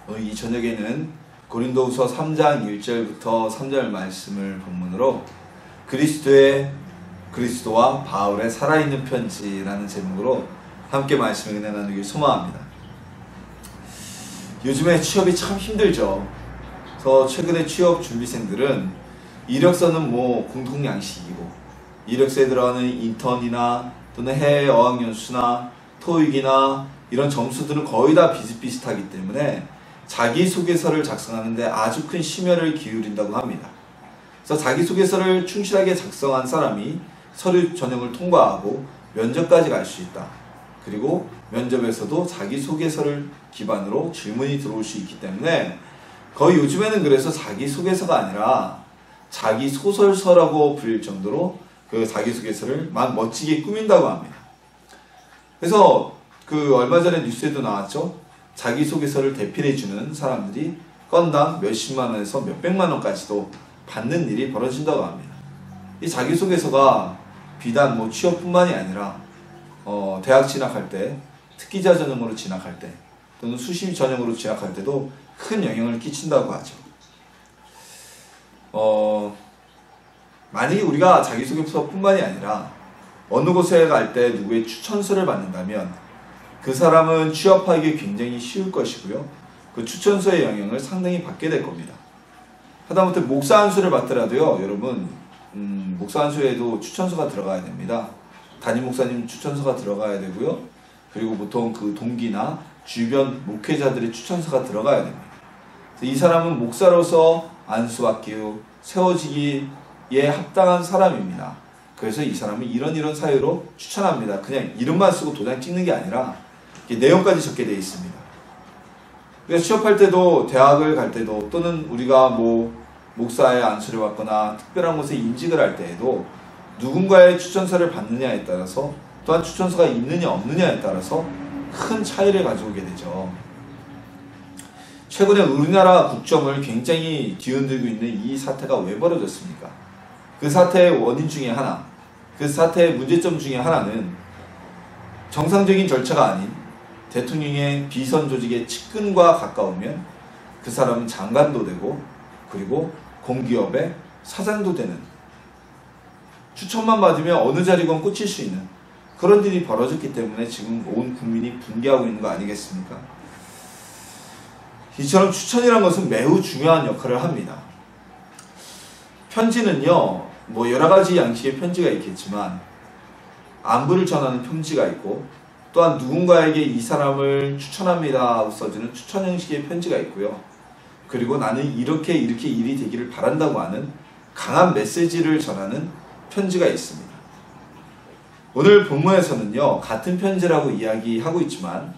오늘 이 저녁에는 고린도후서 3장 1절부터 3절 말씀을 본문으로 그리스도와 바울의 살아있는 편지라는 제목으로 함께 말씀을 은혜 나누길 소망합니다. 요즘에 취업이 참 힘들죠. 그래서 최근에 취업 준비생들은 이력서는 공통양식이고, 이력서에 들어가는 인턴이나 또는 해외 어학연수나 토익이나 이런 점수들은 거의 다 비슷비슷하기 때문에 자기소개서를 작성하는데 아주 큰 심혈을 기울인다고 합니다. 그래서 자기소개서를 충실하게 작성한 사람이 서류 전형을 통과하고 면접까지 갈 수 있다. 그리고 면접에서도 자기소개서를 기반으로 질문이 들어올 수 있기 때문에 거의 요즘에는 그래서 자기소개서가 아니라 자기소설서라고 불릴 정도로 그 자기소개서를 막 멋지게 꾸민다고 합니다. 그래서 얼마 전에 뉴스에도 나왔죠. 자기소개서를 대필해주는 사람들이 건당 몇십만 원에서 몇백만 원까지도 받는 일이 벌어진다고 합니다. 이 자기소개서가 비단 취업뿐만이 아니라 대학 진학할 때, 특기자 전형으로 진학할 때 또는 수시 전형으로 진학할 때도 큰 영향을 끼친다고 하죠. 만약에 우리가 자기소개서뿐만이 아니라 어느 곳에 갈 때 누구의 추천서를 받는다면 그 사람은 취업하기 굉장히 쉬울 것이고요. 그 추천서의 영향을 상당히 받게 될 겁니다. 하다못해 목사 안수를 받더라도요, 여러분, 목사 안수에도 추천서가 들어가야 됩니다. 담임 목사님 추천서가 들어가야 되고요. 그리고 보통 그 동기나 주변 목회자들의 추천서가 들어가야 됩니다. 이 사람은 목사로서 안수받기로 세워지기에 합당한 사람입니다. 그래서 이 사람은 이런 사유로 추천합니다. 그냥 이름만 쓰고 도장 찍는 게 아니라 내용까지 적게 되어 있습니다. 그래서 취업할 때도, 대학을 갈 때도, 또는 우리가 목사의 안수를 받거나 특별한 곳에 임직을 할 때에도 누군가의 추천서를 받느냐에 따라서, 또한 추천서가 있느냐 없느냐에 따라서 큰 차이를 가져오게 되죠. 최근에 우리나라 국정을 굉장히 뒤흔들고 있는 이 사태가 왜 벌어졌습니까? 그 사태의 원인 중에 하나, 그 사태의 문제점 중에 하나는 정상적인 절차가 아닌 대통령의 비선 조직의 측근과 가까우면 그 사람은 장관도 되고, 그리고 공기업의 사장도 되는, 추천만 받으면 어느 자리건 꽂힐 수 있는 그런 일이 벌어졌기 때문에 지금 온 국민이 분개하고 있는 거 아니겠습니까? 이처럼 추천이라는 것은 매우 중요한 역할을 합니다. 편지는요, 여러가지 양식의 편지가 있겠지만 안부를 전하는 편지가 있고, 또한 누군가에게 이 사람을 추천합니다 하고 써주는 추천 형식의 편지가 있고요. 그리고 나는 이렇게 일이 되기를 바란다고 하는 강한 메시지를 전하는 편지가 있습니다. 오늘 본문에서는요, 같은 편지라고 이야기하고 있지만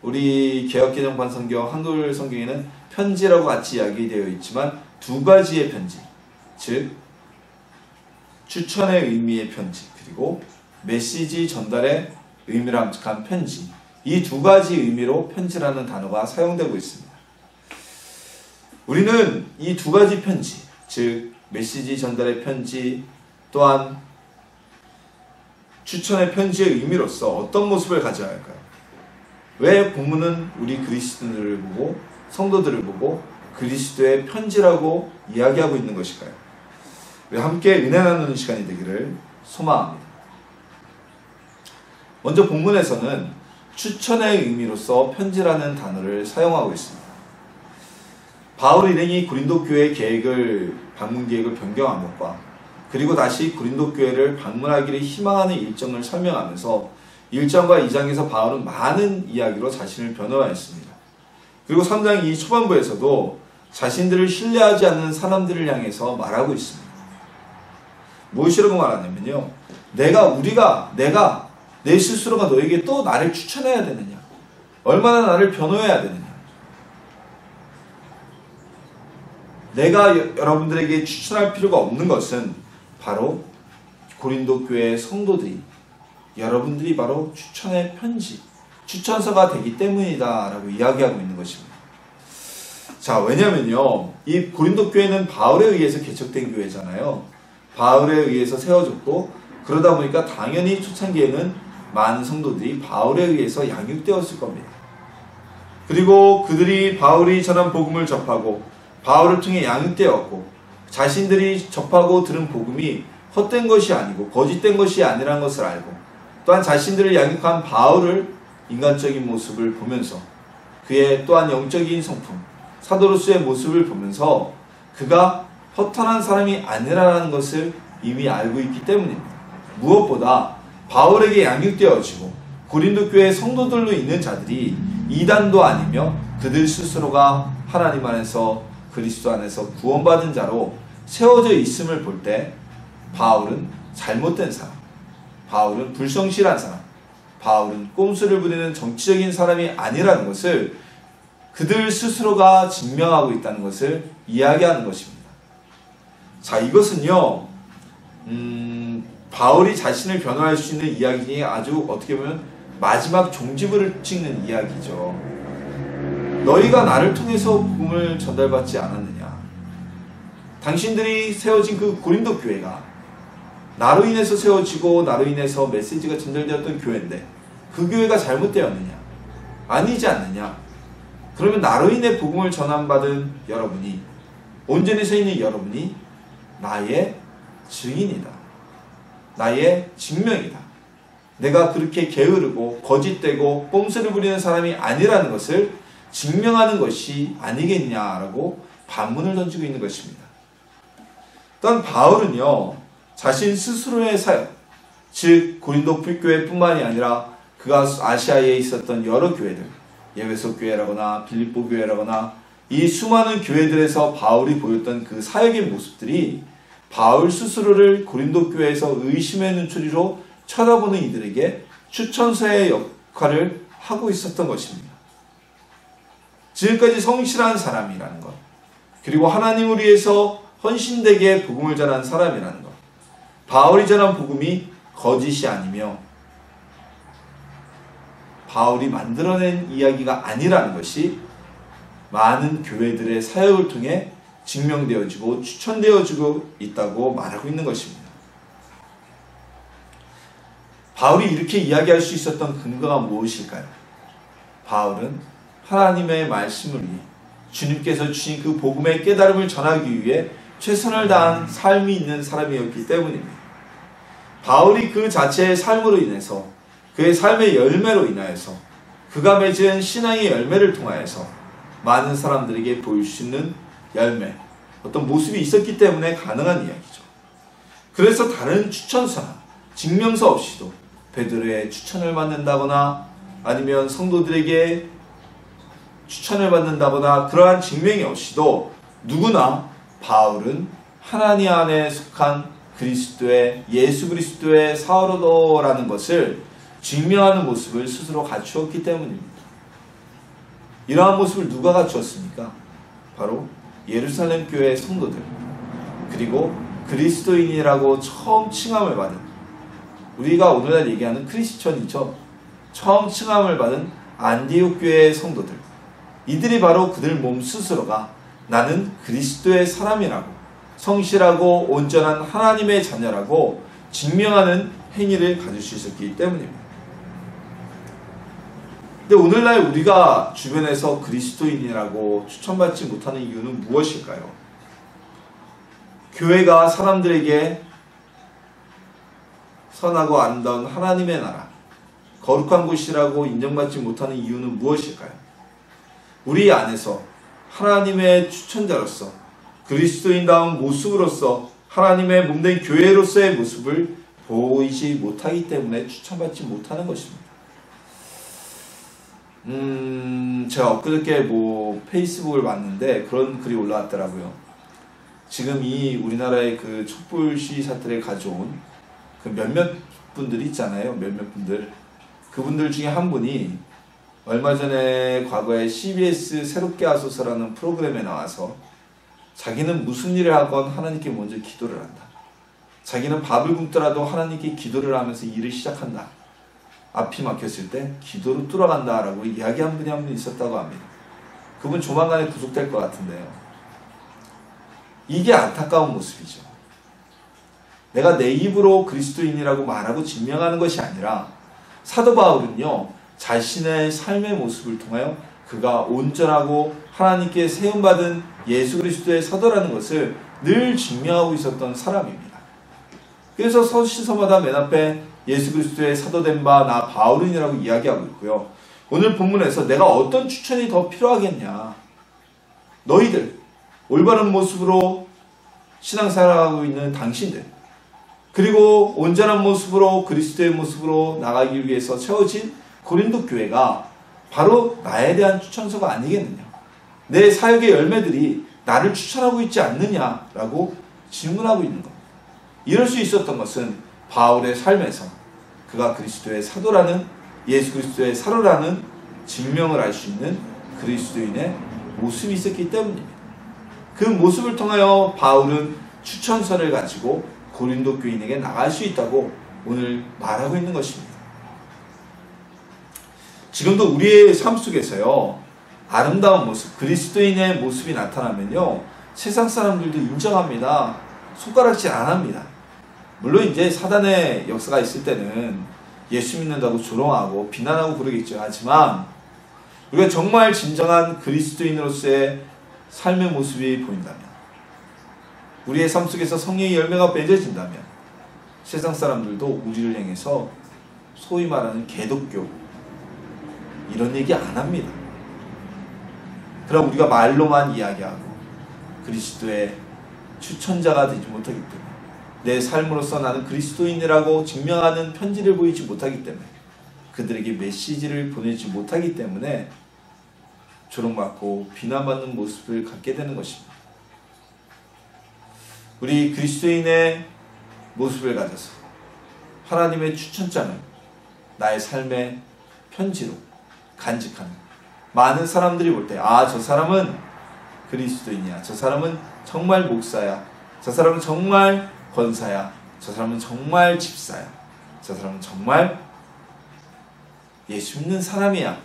우리 개역개정판 성경, 한글 성경에는 편지라고 같이 이야기되어 있지만 두 가지의 편지, 즉 추천의 의미의 편지, 그리고 메시지 전달의 의미를 함축한 편지, 이 두 가지 의미로 편지라는 단어가 사용되고 있습니다. 우리는 이 두 가지 편지, 즉 메시지 전달의 편지, 또한 추천의 편지의 의미로서 어떤 모습을 가져야 할까요? 왜 본문은 우리 그리스도인들을 보고, 성도들을 보고 그리스도의 편지라고 이야기하고 있는 것일까요? 우리 함께 은혜 나누는 시간이 되기를 소망합니다. 먼저 본문에서는 추천의 의미로서 편지라는 단어를 사용하고 있습니다. 바울 일행이 고린도 교회 방문 계획을 변경한 것과, 그리고 다시 고린도 교회를 방문하기를 희망하는 일정을 설명하면서 1장과 2장에서 바울은 많은 이야기로 자신을 변호하였습니다. 그리고 3장 이 초반부에서도 자신들을 신뢰하지 않는 사람들을 향해서 말하고 있습니다. 무엇이라고 말하냐면요, 내가 내 스스로가 너에게 또 나를 추천해야 되느냐, 얼마나 나를 변호해야 되느냐, 내가 여러분들에게 추천할 필요가 없는 것은 바로 고린도 교회의 성도들이, 여러분들이 바로 추천의 편지, 추천서가 되기 때문이다 라고 이야기하고 있는 것입니다. 자, 왜냐면요, 이 고린도 교회는 바울에 의해서 개척된 교회잖아요. 바울에 의해서 세워졌고, 그러다 보니까 당연히 초창기에는 많은 성도들이 바울에 의해서 양육되었을 겁니다. 그리고 그들이 바울이 전한 복음을 접하고 바울을 통해 양육되었고 자신들이 접하고 들은 복음이 헛된 것이 아니고 거짓된 것이 아니라는 것을 알고 또한 자신들을 양육한 바울을 인간적인 모습을 보면서 그의 또한 영적인 성품 사도로서의 모습을 보면서 그가 허탄한 사람이 아니라는 것을 이미 알고 있기 때문입니다. 무엇보다 바울에게 양육되어지고 고린도 교회 성도들로 있는 자들이 이단도 아니며 그들 스스로가 하나님 안에서 그리스도 안에서 구원받은 자로 세워져 있음을 볼 때 바울은 잘못된 사람, 바울은 불성실한 사람, 바울은 꼼수를 부리는 정치적인 사람이 아니라는 것을 그들 스스로가 증명하고 있다는 것을 이야기하는 것입니다. 자, 이것은요 바울이 자신을 변호할 수 있는 이야기 중에 아주 어떻게 보면 마지막 종지부를 찍는 이야기죠. 너희가 나를 통해서 복음을 전달받지 않았느냐? 당신들이 세워진 그 고린도 교회가 나로 인해서 세워지고 나로 인해서 메시지가 전달되었던 교회인데 그 교회가 잘못되었느냐? 아니지 않느냐? 그러면 나로 인해 복음을 전환받은 여러분이 온전히 서 있는 여러분이 나의 증인이다. 나의 증명이다. 내가 그렇게 게으르고 거짓되고 꼼수를 부리는 사람이 아니라는 것을 증명하는 것이 아니겠냐라고 반문을 던지고 있는 것입니다. 또한 바울은요 자신 스스로의 사역, 즉 고린도 불교회뿐만이 아니라 그가 아시아에 있었던 여러 교회들, 에베소 교회라거나 빌립보 교회라거나 이 수많은 교회들에서 바울이 보였던 그 사역의 모습들이 바울 스스로를 고린도 교회에서 의심의 눈초리로 쳐다보는 이들에게 추천서의 역할을 하고 있었던 것입니다. 지금까지 성실한 사람이라는 것, 그리고 하나님을 위해서 헌신되게 복음을 전한 사람이라는 것, 바울이 전한 복음이 거짓이 아니며 바울이 만들어낸 이야기가 아니라는 것이 많은 교회들의 사역을 통해 증명되어지고 추천되어지고 있다고 말하고 있는 것입니다. 바울이 이렇게 이야기할 수 있었던 근거가 무엇일까요? 바울은 하나님의 말씀을 위해 주님께서 주신 그 복음의 깨달음을 전하기 위해 최선을 다한 삶이 있는 사람이었기 때문입니다. 바울이 그 자체의 삶으로 인해서 그의 삶의 열매로 인하여서 그가 맺은 신앙의 열매를 통하여서 많은 사람들에게 보일 수 있는 열매, 어떤 모습이 있었기 때문에 가능한 이야기죠. 그래서 다른 추천서나 증명서 없이도 베드로의 추천을 받는다거나 아니면 성도들에게 추천을 받는다거나 그러한 증명이 없이도 누구나 바울은 하나님 안에 속한 그리스도의 예수 그리스도의 사울이라는 것을 증명하는 모습을 스스로 갖추었기 때문입니다. 이러한 모습을 누가 갖추었습니까? 바로 예루살렘 교회의 성도들, 그리고 그리스도인이라고 처음 칭함을 받은, 우리가 오늘날 얘기하는 크리스천이죠. 처음 칭함을 받은 안디옥 교회의 성도들, 이들이 바로 그들 몸 스스로가 나는 그리스도의 사람이라고, 성실하고 온전한 하나님의 자녀라고 증명하는 행위를 가질 수 있었기 때문입니다. 근데 오늘날 우리가 주변에서 그리스도인이라고 추천받지 못하는 이유는 무엇일까요? 교회가 사람들에게 선하고 아름다운 하나님의 나라, 거룩한 곳이라고 인정받지 못하는 이유는 무엇일까요? 우리 안에서 하나님의 추천자로서 그리스도인다운 모습으로서 하나님의 몸된 교회로서의 모습을 보이지 못하기 때문에 추천받지 못하는 것입니다. 제가 엊그저께 페이스북을 봤는데 그런 글이 올라왔더라고요. 지금 이 우리나라의 그 촛불 시위 사태를 가져온 그 몇몇 분들이 있잖아요. 몇몇 분들. 그분들 중에 한 분이 얼마 전에 과거에 CBS 새롭게 하소서라는 프로그램에 나와서 자기는 무슨 일을 하건 하나님께 먼저 기도를 한다. 자기는 밥을 굶더라도 하나님께 기도를 하면서 일을 시작한다. 앞이 막혔을 때 기도로 뚫어간다 라고 이야기한 분이 한 분 있었다고 합니다. 그분 조만간에 구속될 것 같은데요. 이게 안타까운 모습이죠. 내가 내 입으로 그리스도인이라고 말하고 증명하는 것이 아니라 사도 바울은요 자신의 삶의 모습을 통하여 그가 온전하고 하나님께 세움받은 예수 그리스도의 사도라는 것을 늘 증명하고 있었던 사람입니다. 그래서 서신서마다 맨 앞에 예수 그리스도의 사도된 바 나 바울은이라고 이야기하고 있고요. 오늘 본문에서 내가 어떤 추천이 더 필요하겠냐, 너희들 올바른 모습으로 신앙생활하고 있는 당신들, 그리고 온전한 모습으로 그리스도의 모습으로 나가기 위해서 세워진 고린도 교회가 바로 나에 대한 추천서가 아니겠느냐, 내 사역의 열매들이 나를 추천하고 있지 않느냐라고 질문하고 있는 것. 이럴 수 있었던 것은 바울의 삶에서 그가 그리스도의 사도라는, 예수 그리스도의 사도라는 증명을 할 수 있는 그리스도인의 모습이 있었기 때문입니다. 그 모습을 통하여 바울은 추천서를 가지고 고린도 교인에게 나갈 수 있다고 오늘 말하고 있는 것입니다. 지금도 우리의 삶 속에서요, 아름다운 모습, 그리스도인의 모습이 나타나면요, 세상 사람들도 인정합니다. 손가락질 안 합니다. 물론 이제 사단의 역사가 있을 때는 예수 믿는다고 조롱하고 비난하고 그러겠죠. 하지만 우리가 정말 진정한 그리스도인으로서의 삶의 모습이 보인다면, 우리의 삶 속에서 성령의 열매가 맺어진다면 세상 사람들도 우리를 향해서 소위 말하는 개독교 이런 얘기 안 합니다. 그럼 우리가 말로만 이야기하고 그리스도의 추천자가 되지 못하기 때문에, 내 삶으로서 나는 그리스도인이라고 증명하는 편지를 보이지 못하기 때문에, 그들에게 메시지를 보내지 못하기 때문에 조롱받고 비난받는 모습을 갖게 되는 것입니다. 우리 그리스도인의 모습을 가져서 하나님의 추천장을 나의 삶의 편지로 간직하는, 많은 사람들이 볼 때 아, 저 사람은 그리스도인이야, 저 사람은 정말 목사야, 저 사람은 정말 권사야, 저 사람은 정말 집사야, 저 사람은 정말 예수 믿는 사람이야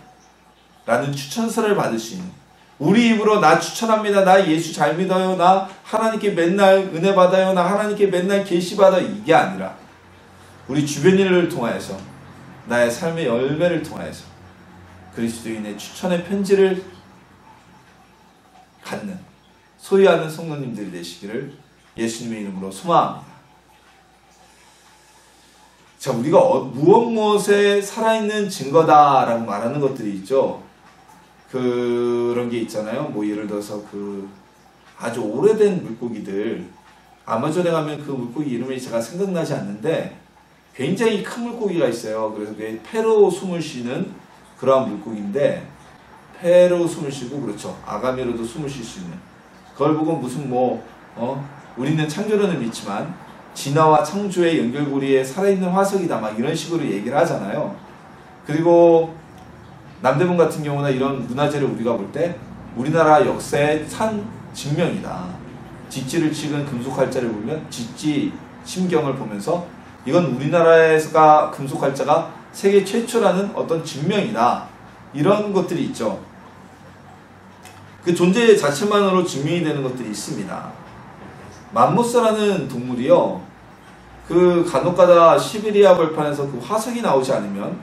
라는 추천서를 받을 수 있는, 우리 입으로 나 추천합니다, 나 예수 잘 믿어요, 나 하나님께 맨날 은혜 받아요, 나 하나님께 맨날 계시 받아요, 이게 아니라 우리 주변 일을 통하여서, 나의 삶의 열매를 통하여서 그리스도인의 추천의 편지를 갖는, 소유하는 성도님들이 되시기를 예수님의 이름으로 소망합니다. 자, 우리가 무엇에 살아있는 증거다라고 말하는 것들이 있죠. 그런 게 있잖아요. 뭐 예를 들어서 아주 오래된 물고기들, 아마존에 가면 그 물고기 이름이 제가 생각나지 않는데 굉장히 큰 물고기가 있어요. 그래서 그게 폐로 숨을 쉬는 그러한 물고기인데, 폐로 숨을 쉬고, 그렇죠, 아가미로도 숨을 쉴 수 있는, 그걸 보고 무슨 우리는 창조론을 믿지만 진화와 창조의 연결고리에 살아있는 화석이다 막 이런 식으로 얘기를 하잖아요. 그리고 남대문 같은 경우나 이런 문화재를 우리가 볼 때 우리나라 역사의 산 증명이다, 직지를 찍은 금속활자를 보면 직지 심경을 보면서 이건 우리나라에서 금속활자가 세계 최초라는 어떤 증명이다, 이런 것들이 있죠. 그 존재 자체만으로 증명이 되는 것들이 있습니다. 맘모스라는 동물이요, 간혹가다 시베리아 벌판에서 그 화석이 나오지 않으면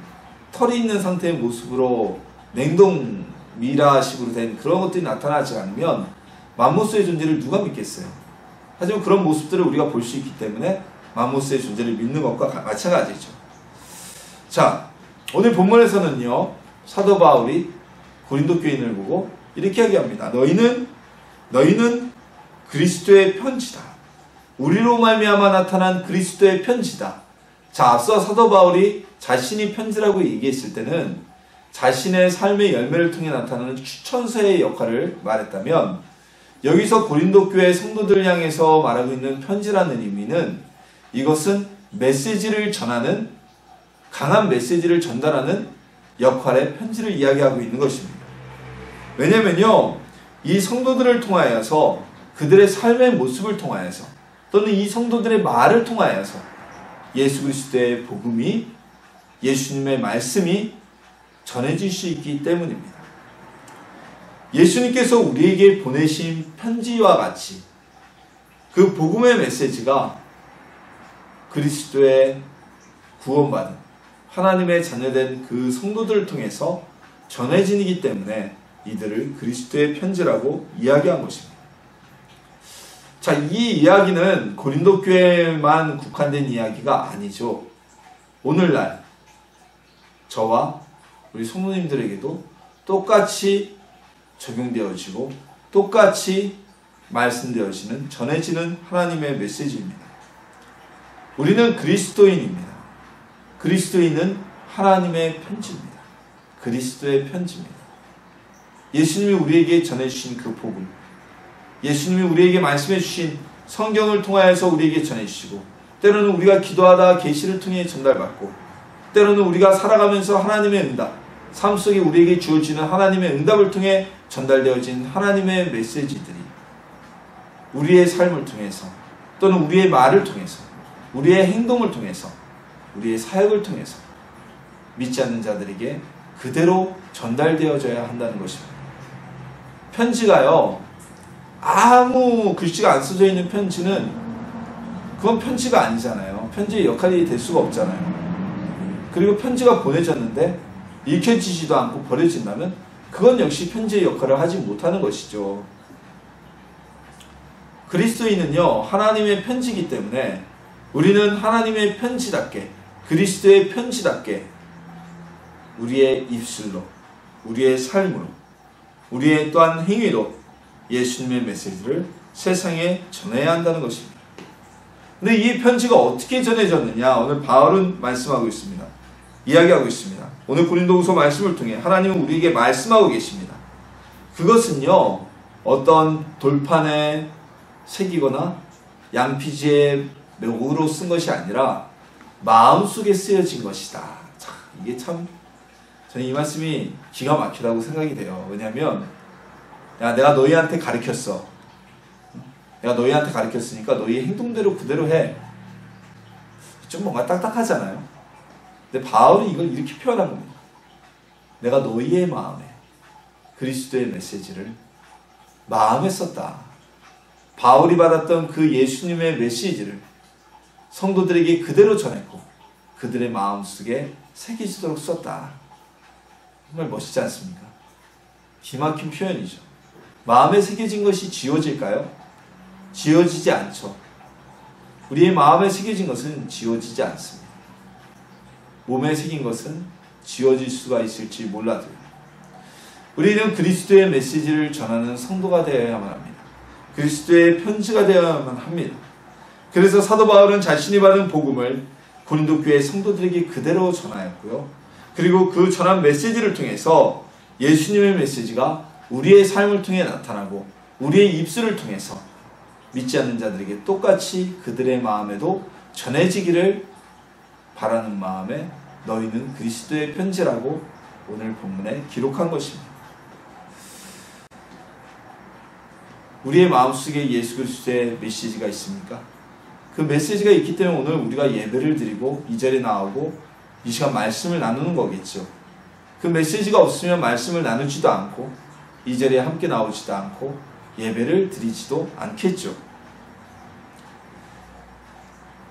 털이 있는 상태의 모습으로 냉동 미라식으로 된 그런 것들이 나타나지 않으면 맘모스의 존재를 누가 믿겠어요? 하지만 그런 모습들을 우리가 볼 수 있기 때문에 맘모스의 존재를 믿는 것과 마찬가지죠. 자, 오늘 본문에서는요, 사도 바울이 고린도 교인을 보고 이렇게 이야기합니다. 너희는 그리스도의 편지다. 우리로 말미암아 나타난 그리스도의 편지다. 자, 앞서 사도 바울이 자신이 편지라고 얘기했을 때는 자신의 삶의 열매를 통해 나타나는 추천서의 역할을 말했다면, 여기서 고린도 교회 성도들 향해서 말하고 있는 편지라는 의미는 이것은 메시지를 전하는, 강한 메시지를 전달하는 역할의 편지를 이야기하고 있는 것입니다. 왜냐면요, 이 성도들을 통하여서, 그들의 삶의 모습을 통하여서, 또는 이 성도들의 말을 통하여서 예수 그리스도의 복음이, 예수님의 말씀이 전해질 수 있기 때문입니다. 예수님께서 우리에게 보내신 편지와 같이 그 복음의 메시지가 그리스도의 구원받은 하나님의 자녀된 그 성도들을 통해서 전해지기 때문에 이들을 그리스도의 편지라고 이야기한 것입니다. 자, 이 이야기는 고린도 교회만 국한된 이야기가 아니죠. 오늘날 저와 우리 성도님들에게도 똑같이 적용되어지고 똑같이 말씀되어지는, 전해지는 하나님의 메시지입니다. 우리는 그리스도인입니다. 그리스도인은 하나님의 편지입니다. 그리스도의 편지입니다. 예수님이 우리에게 전해주신 그 복음, 예수님이 우리에게 말씀해 주신 성경을 통하여서 우리에게 전해주시고, 때로는 우리가 기도하다 계시를 통해 전달받고, 때로는 우리가 살아가면서 하나님의 응답, 삶 속에 우리에게 주어지는 하나님의 응답을 통해 전달되어진 하나님의 메시지들이 우리의 삶을 통해서, 또는 우리의 말을 통해서, 우리의 행동을 통해서, 우리의 사역을 통해서 믿지 않는 자들에게 그대로 전달되어져야 한다는 것입니다. 편지가요, 아무 글씨가 안 써져 있는 편지는 그건 편지가 아니잖아요. 편지의 역할이 될 수가 없잖아요. 그리고 편지가 보내졌는데 읽혀지지도 않고 버려진다면 그건 역시 편지의 역할을 하지 못하는 것이죠. 그리스도인은요, 하나님의 편지이기 때문에 우리는 하나님의 편지답게, 그리스도의 편지답게 우리의 입술로, 우리의 삶으로, 우리의 또한 행위로 예수님의 메시지를 세상에 전해야 한다는 것입니다. 근데 이 편지가 어떻게 전해졌느냐, 오늘 바울은 말씀하고 있습니다. 이야기하고 있습니다. 오늘 고린도후서 말씀을 통해 하나님은 우리에게 말씀하고 계십니다. 그것은요, 어떤 돌판에 새기거나 양피지에 묘구로 쓴 것이 아니라 마음속에 쓰여진 것이다. 자, 이게 참 저는 이 말씀이 기가 막히다고 생각이 돼요. 왜냐하면 야, 내가 너희한테 가르쳤어. 내가 너희한테 가르쳤으니까 너희의 행동대로 그대로 해. 좀 뭔가 딱딱하잖아요. 근데 바울은 이걸 이렇게 표현한 겁니다. 내가 너희의 마음에 그리스도의 메시지를 마음에 썼다. 바울이 받았던 그 예수님의 메시지를 성도들에게 그대로 전했고 그들의 마음속에 새기지도록 썼다. 정말 멋있지 않습니까? 기막힌 표현이죠. 마음에 새겨진 것이 지워질까요? 지워지지 않죠. 우리의 마음에 새겨진 것은 지워지지 않습니다. 몸에 새긴 것은 지워질 수가 있을지 몰라도요. 우리는 그리스도의 메시지를 전하는 성도가 되어야만 합니다. 그리스도의 편지가 되어야만 합니다. 그래서 사도 바울은 자신이 받은 복음을 고린도 교회 성도들에게 그대로 전하였고요. 그리고 그 전한 메시지를 통해서 예수님의 메시지가 우리의 삶을 통해 나타나고 우리의 입술을 통해서 믿지 않는 자들에게 똑같이 그들의 마음에도 전해지기를 바라는 마음에 너희는 그리스도의 편지라고 오늘 본문에 기록한 것입니다. 우리의 마음속에 예수 그리스도의 메시지가 있습니까? 그 메시지가 있기 때문에 오늘 우리가 예배를 드리고 이 자리에 나오고 이 시간 말씀을 나누는 거겠죠. 그 메시지가 없으면 말씀을 나누지도 않고 이 자리에 함께 나오지도 않고 예배를 드리지도 않겠죠.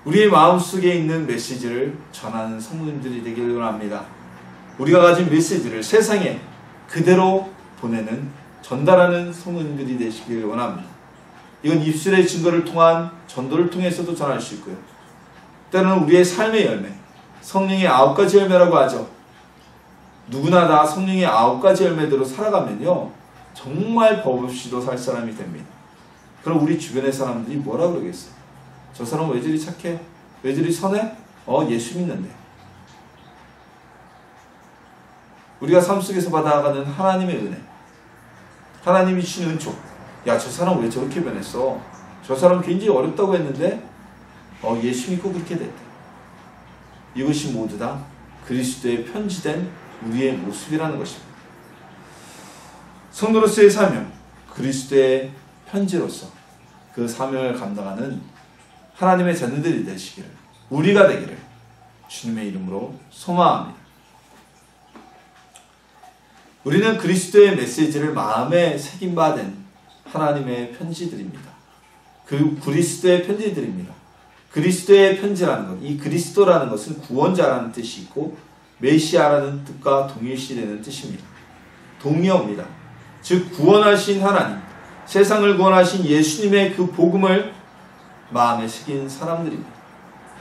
우리의 마음속에 있는 메시지를 전하는 성도님들이 되기를 원합니다. 우리가 가진 메시지를 세상에 그대로 보내는, 전달하는 성도님들이 되시기를 원합니다. 이건 입술의 증거를 통한 전도를 통해서도 전할 수 있고요. 때로는 우리의 삶의 열매, 성령의 9가지 열매라고 하죠. 누구나 다 성령의 9가지 열매대로 살아가면요, 정말 법 없이도 살 사람이 됩니다. 그럼 우리 주변의 사람들이 뭐라 그러겠어요? 저 사람 왜 저리 착해? 왜 저리 선해? 예수 믿는데. 우리가 삶 속에서 받아가는 하나님의 은혜, 하나님이 주신 은총. 야, 저 사람 왜 저렇게 변했어? 저 사람 굉장히 어렵다고 했는데 예수 믿고 그렇게 됐다. 이것이 모두 다 그리스도의 편지된 우리의 모습이라는 것입니다. 성도로서의 사명, 그리스도의 편지로서 그 사명을 감당하는 하나님의 자녀들이 되시기를, 우리가 되기를 주님의 이름으로 소망합니다. 우리는 그리스도의 메시지를 마음에 새긴 바 된 하나님의 편지들입니다. 그 그리스도의 편지들입니다. 그리스도의 편지라는 것, 이 그리스도라는 것은 구원자라는 뜻이 있고 메시아라는 뜻과 동일시되는 뜻입니다. 동의어입니다. 즉 구원하신 하나님, 세상을 구원하신 예수님의 그 복음을 마음에 새긴 사람들입니다.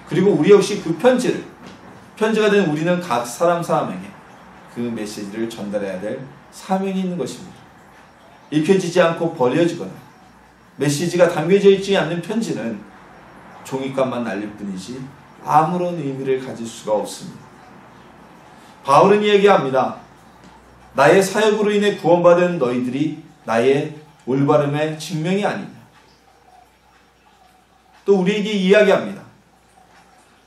그리고 우리 역시 그 편지가 된 우리는 각 사람에게 그 메시지를 전달해야 될 사명이 있는 것입니다. 읽혀지지 않고 버려지거나 메시지가 담겨져 있지 않는 편지는 종이값만 날릴 뿐이지 아무런 의미를 가질 수가 없습니다. 바울은 이야기합니다. 나의 사역으로 인해 구원받은 너희들이 나의 올바름의 증명이 아니냐. 또 우리에게 이야기합니다.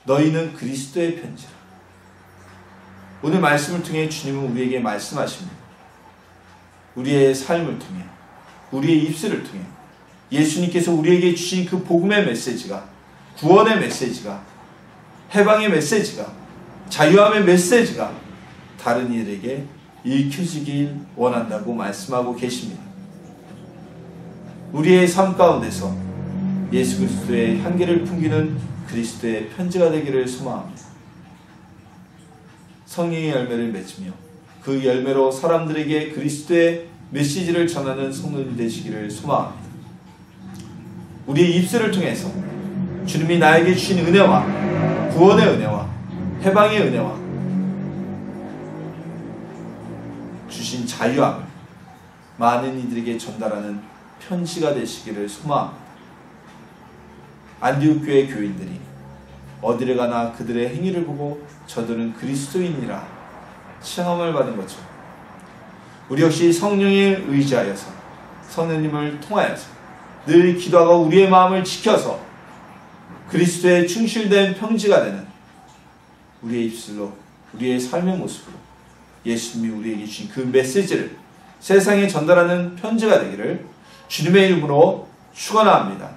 너희는 그리스도의 편지라. 오늘 말씀을 통해 주님은 우리에게 말씀하십니다. 우리의 삶을 통해, 우리의 입술을 통해 예수님께서 우리에게 주신 그 복음의 메시지가, 구원의 메시지가, 해방의 메시지가, 자유함의 메시지가 다른 이들에게 읽혀지길 원한다고 말씀하고 계십니다. 우리의 삶 가운데서 예수 그리스도의 향기를 풍기는 그리스도의 편지가 되기를 소망합니다. 성령의 열매를 맺으며 그 열매로 사람들에게 그리스도의 메시지를 전하는 성도님 되시기를 소망합니다. 우리의 입술을 통해서 주님이 나에게 주신 은혜와 구원의 은혜와 해방의 은혜와 주신 자유함을 많은 이들에게 전달하는 편지가 되시기를 소망합니다. 안디옥 교회 교인들이 어디를 가나 그들의 행위를 보고 저들은 그리스도인이라 칭함을 받은 것처럼 우리 역시 성령에 의지하여서 성령님을 통하여서 늘 기도하고 우리의 마음을 지켜서 그리스도의 충실된 편지가 되는 우리의 입술로 우리의 삶의 모습으로 예수님이 우리에게 주신 그 메시지를 세상에 전달하는 편지가 되기를 주님의 이름으로 축원합니다.